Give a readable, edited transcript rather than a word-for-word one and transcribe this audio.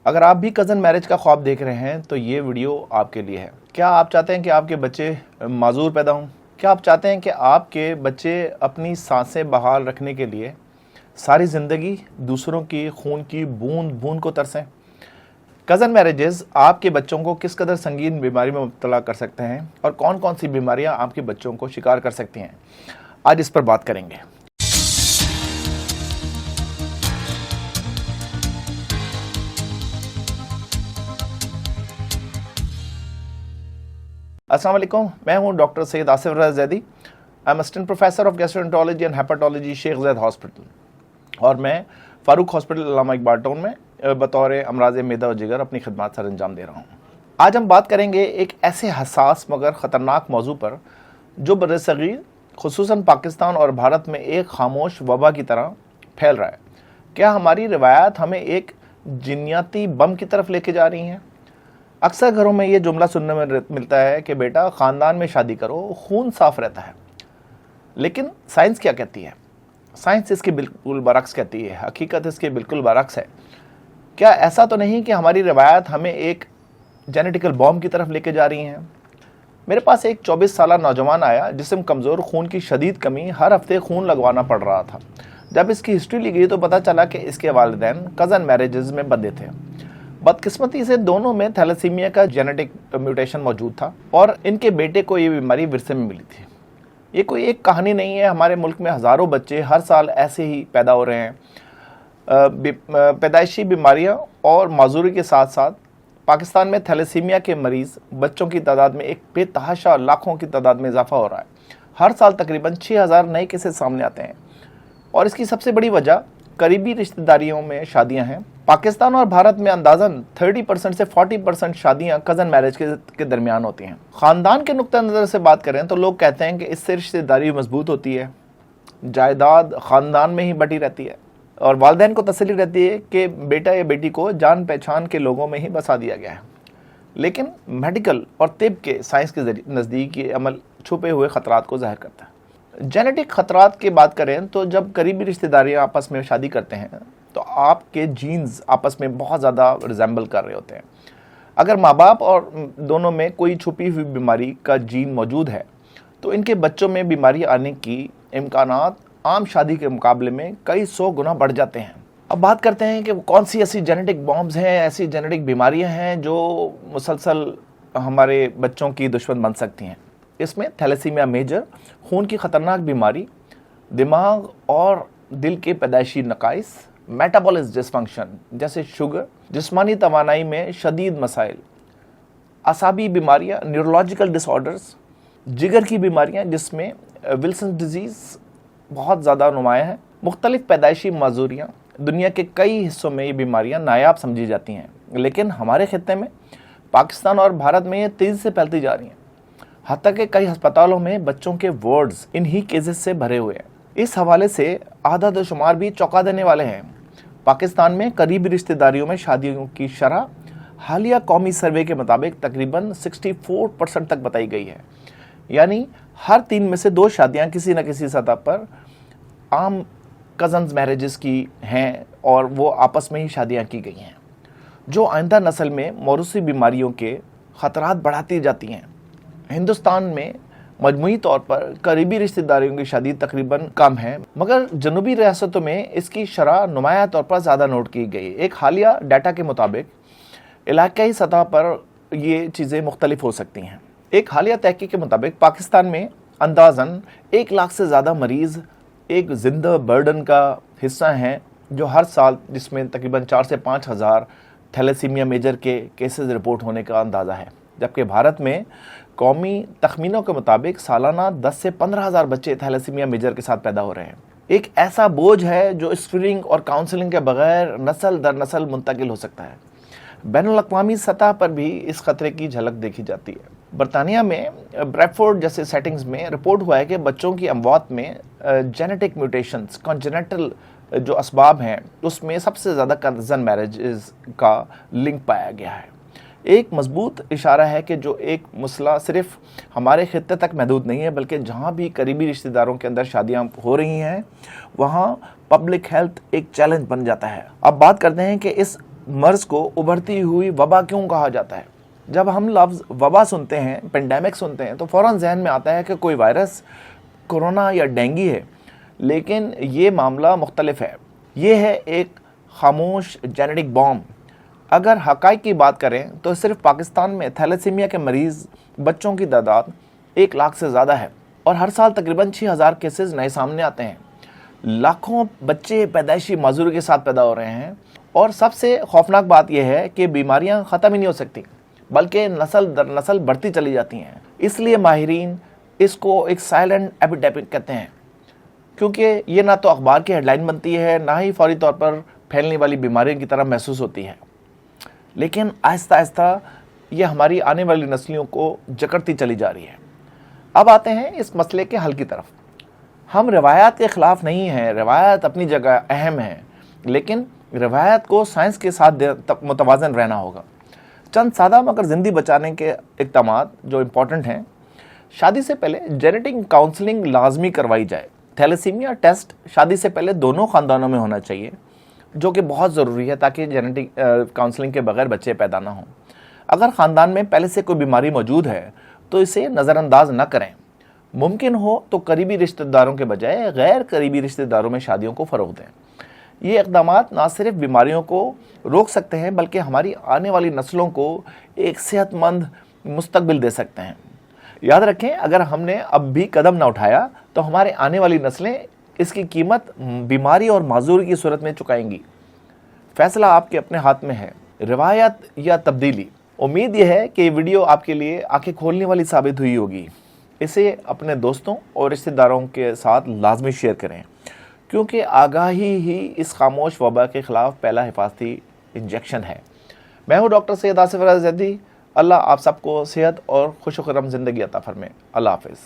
अगर आप भी कज़न मैरिज का ख्वाब देख रहे हैं तो ये वीडियो आपके लिए है। क्या आप चाहते हैं कि आपके बच्चे माजूर पैदा हों? क्या आप चाहते हैं कि आपके बच्चे अपनी सांसें बहाल रखने के लिए सारी ज़िंदगी दूसरों की खून की बूंद बूंद को तरसें? कज़न मैरिजेस आपके बच्चों को किस कदर संगीन बीमारी में मुब्तला कर सकते हैं और कौन कौन सी बीमारियां आपके बच्चों को शिकार कर सकती हैं, आज इस पर बात करेंगे। अस्सलाम वालेकुम, मैं हूं doctor Syed Asif Raza Zaidi. I am assistant professor of gastroenterology and hepatology Sheikh Zayed hospital और मैं फारूक हॉस्पिटल अल्लामा इकबाल टाउन में बतौर अमराज़ मैदा और जिगर अपनी खिदमत सर अंजाम दे रहा हूँ। आज हम बात करेंगे एक ऐसे हसास मगर ख़तरनाक मौजू पर जो बरसगीर खुसूसन पाकिस्तान और भारत में एक खामोश वबा की तरह फैल रहा है। क्या हमारी रिवायात हमें एक जिन्याती बम की तरफ लेके जा रही हैं? अक्सर घरों में ये जुमला सुनने में मिलता है कि बेटा ख़ानदान में शादी करो, खून साफ रहता है। लेकिन साइंस क्या कहती है? साइंस इसके बिल्कुल बरक्स कहती है, हकीकत इसके बिल्कुल बरक्स है। क्या ऐसा तो नहीं कि हमारी रिवायात हमें एक जेनेटिकल बॉम्ब की तरफ लेके जा रही हैं? मेरे पास एक 24 साला नौजवान आया, जिस्म कमज़ोर, खून की शदीद कमी, हर हफ्ते खून लगवाना पड़ रहा था। जब इसकी हिस्ट्री ली गई तो पता चला कि इसके वालिदैन कज़न मैरिजेज़ में बंधे थे। बदकिस्मती से दोनों में थैलेसीमिया का जेनेटिक म्यूटेशन मौजूद था और इनके बेटे को ये बीमारी विरसे में मिली थी। ये कोई एक कहानी नहीं है, हमारे मुल्क में हज़ारों बच्चे हर साल ऐसे ही पैदा हो रहे हैं। पैदाइशी बीमारियां और माजूरी के साथ साथ पाकिस्तान में थैलेसीमिया के मरीज़ बच्चों की तादाद में एक बेतहाशा लाखों की तादाद में इजाफा हो रहा है। हर साल तकरीबन 6000 नए केसेस सामने आते हैं और इसकी सबसे बड़ी वजह करीबी रिश्तेदारियों में शादियां हैं। पाकिस्तान और भारत में अंदाज़न 30% से 40% शादियां कज़न मैरिज के दरमियान होती हैं। ख़ानदान के नुक्ता नज़र से बात करें तो लोग कहते हैं कि इससे रिश्तेदारी मजबूत होती है, जायदाद ख़ानदान में ही बटी रहती है और वालिदैन को तसल्ली रहती है कि बेटा या बेटी को जान पहचान के लोगों में ही बसा दिया गया है। लेकिन मेडिकल और तिब के साइंस के नज़दीक ये अमल छुपे हुए ख़तरात को ज़ाहिर करता है। जेनेटिक ख़तरात की बात करें तो जब करीबी रिश्तेदारियाँ आपस में शादी करते हैं तो आपके जीन्स आपस में बहुत ज़्यादा रिजेंबल कर रहे होते हैं। अगर माँ बाप और दोनों में कोई छुपी हुई बीमारी का जीन मौजूद है तो इनके बच्चों में बीमारी आने की इम्कानात आम शादी के मुकाबले में कई 100 गुना बढ़ जाते हैं। अब बात करते हैं कि कौन सी ऐसी जेनेटिक बॉम्ब्स हैं, ऐसी जेनेटिक बीमारियां हैं जो मुसलसल हमारे बच्चों की दुश्मन बन सकती हैं। इसमें थैलेसीमिया मेजर, खून की ख़तरनाक बीमारी, दिमाग और दिल के पैदाइशी नकाइस, मेटाबॉलिक डिसफंक्शन जैसे शुगर, जिस्मानी तवानाई में शदीद मसाइल, असाबी बीमारियाँ, न्यूरोलॉजिकल डिसऑर्डर्स, जिगर की बीमारियाँ जिसमें विल्सन डिजीज़ बहुत ज़्यादा नुमाया है, मुख्तलिफ पैदाइशी माजूरियाँ। दुनिया के कई हिस्सों में ये बीमारियाँ नायाब समझी जाती हैं, लेकिन हमारे खित्ते में पाकिस्तान और भारत में ये तेज़ी से फैलती जा रही हैं। हत्ता के कई अस्पतालों में बच्चों के वार्ड्स इन्हीं केसेस से भरे हुए हैं। इस हवाले से आदाद शुमार भी चौंका देने वाले हैं। पाकिस्तान में करीबी रिश्तेदारियों में शादियों की शरह हालिया कौमी सर्वे के मुताबिक तकरीबन 64% तक बताई गई है। यानी हर 3 में से 2 शादियां किसी न किसी सतह पर आम कज़न्स मैरिजेस की हैं और वो आपस में ही शादियां की गई हैं, जो आइंदा नस्ल में मौरूसी बीमारियों के ख़तरात बढ़ाती जाती हैं। हिंदुस्तान में मजमूई तौर पर करीबी रिश्तेदारियों की शादी तकरीबन कम है, मगर जनूबी रियासतों में इसकी शरह नुमाया तौर पर ज़्यादा नोट की गई। एक हालिया डाटा के मुताबिक इलाकाई सतह पर ये चीज़ें मुख्तलिफ हो सकती हैं। एक हालिया तहकीक के मुताबिक पाकिस्तान में अंदाज़न 1 लाख से ज़्यादा मरीज़ एक जिंदा बर्डन का हिस्सा हैं, जो हर साल जिसमें तकरीबन 4 से 5 हज़ार थैलेसीमिया मेजर के केसेस रिपोर्ट होने का अंदाज़ा है। जबकि भारत में कौमी तखमीनों के मुताबिक सालाना 10 से 15 हज़ार बच्चे थैलेसीमिया मेजर के साथ पैदा हो रहे हैं। एक ऐसा बोझ है जो स्क्रीनिंग और काउंसलिंग के बगैर नस्ल दर नस्ल मुंतकिल हो सकता है। बैनुल-अक़वामी सतह पर भी इस खतरे की झलक देखी जाती है। बरतानिया में ब्रैडफोर्ड जैसे सेटिंग्स में रिपोर्ट हुआ है कि बच्चों की अमवात में जेनेटिक म्यूटेशंस, कॉन्जेनिटल जो असबाब हैं, उसमें सबसे ज़्यादा कज़न मैरिजेस का लिंक पाया गया है। एक मजबूत इशारा है कि जो एक मसला सिर्फ हमारे खित्ते तक महदूद नहीं है, बल्कि जहाँ भी करीबी रिश्तेदारों के अंदर शादियाँ हो रही हैं वहाँ पब्लिक हेल्थ एक चैलेंज बन जाता है। अब बात करते हैं कि इस مرض को उभरती हुई वबा क्यों कहा जाता है? जब हम लफ्ज़ वबा सुनते हैं, पेंडेमिक सुनते हैं, तो फ़ौरन जहन में आता है कि कोई वायरस, कोरोना या डेंगू है, लेकिन ये मामला मुख्तलिफ है। ये है एक खामोश जेनेटिक बॉम्ब। अगर हक़ाइक़ की बात करें तो सिर्फ पाकिस्तान में थैलेसीमिया के मरीज़ बच्चों की तादाद 1 लाख से ज़्यादा है और हर साल तकरीबन 6000 केसेस नए सामने आते हैं। लाखों बच्चे पैदाइशी माजूरी के साथ पैदा हो रहे हैं और सबसे खौफनाक बात यह है कि बीमारियां ख़त्म ही नहीं हो सकती, बल्कि नस्ल दर नस्ल बढ़ती चली जाती हैं। इसलिए माहिरीन इसको एक साइलेंट एपिडेमिक कहते हैं, क्योंकि ये ना तो अखबार की हेडलाइन बनती है, ना ही फौरी तौर पर फैलने वाली बीमारियों की तरह महसूस होती है, लेकिन आहिस्ता आहिस्ता ये हमारी आने वाली नस्लों को जकड़ती चली जा रही है। अब आते हैं इस मसले के हल की तरफ। हम रवायात के ख़िलाफ़ नहीं हैं, रवायात अपनी जगह अहम है, लेकिन रवायात को साइंस के साथ मुतवाज़न रहना होगा। चंद सादा मगर ज़िंदगी बचाने के इक़दामात जो इम्पोर्टेंट हैं। शादी से पहले जेनेटिक काउंसलिंग लाजमी करवाई जाए। थैलेसीमिया टेस्ट शादी से पहले दोनों ख़ानदानों में होना चाहिए, जो कि बहुत ज़रूरी है ताकि जेनेटिक काउंसलिंग के बगैर बच्चे पैदा ना हों। अगर ख़ानदान में पहले से कोई बीमारी मौजूद है तो इसे नज़रअंदाज न करें। मुमकिन हो तो करीबी रिश्तेदारों के बजाय गैर करीबी रिश्तेदारों में शादियों को फ़रोग़ दें। ये इक़दामात ना सिर्फ बीमारियों को रोक सकते हैं, बल्कि हमारी आने वाली नस्लों को एक सेहतमंद मुस्तकबिल दे सकते हैं। याद रखें, अगर हमने अब भी कदम ना उठाया तो हमारे आने वाली नस्लें इसकी कीमत बीमारी और माजूरी की सूरत में चुकाएंगी। फैसला आपके अपने हाथ में है, रिवायत या तब्दीली। उम्मीद यह है कि ये वीडियो आपके लिए आंखें खोलने वाली साबित हुई होगी। इसे अपने दोस्तों और रिश्तेदारों के साथ लाजमी शेयर करें, क्योंकि आगाही ही इस खामोश वबा के ख़िलाफ़ पहला हिफाजती इंजेक्शन है। मैं हूँ डॉक्टर सैयद आसिफ रज़ा ज़ैदी। अल्लाह आप सबको सेहत और खुश खुर्रम ज़िंदगी अता फरमाए। अल्लाह हाफ़िज़।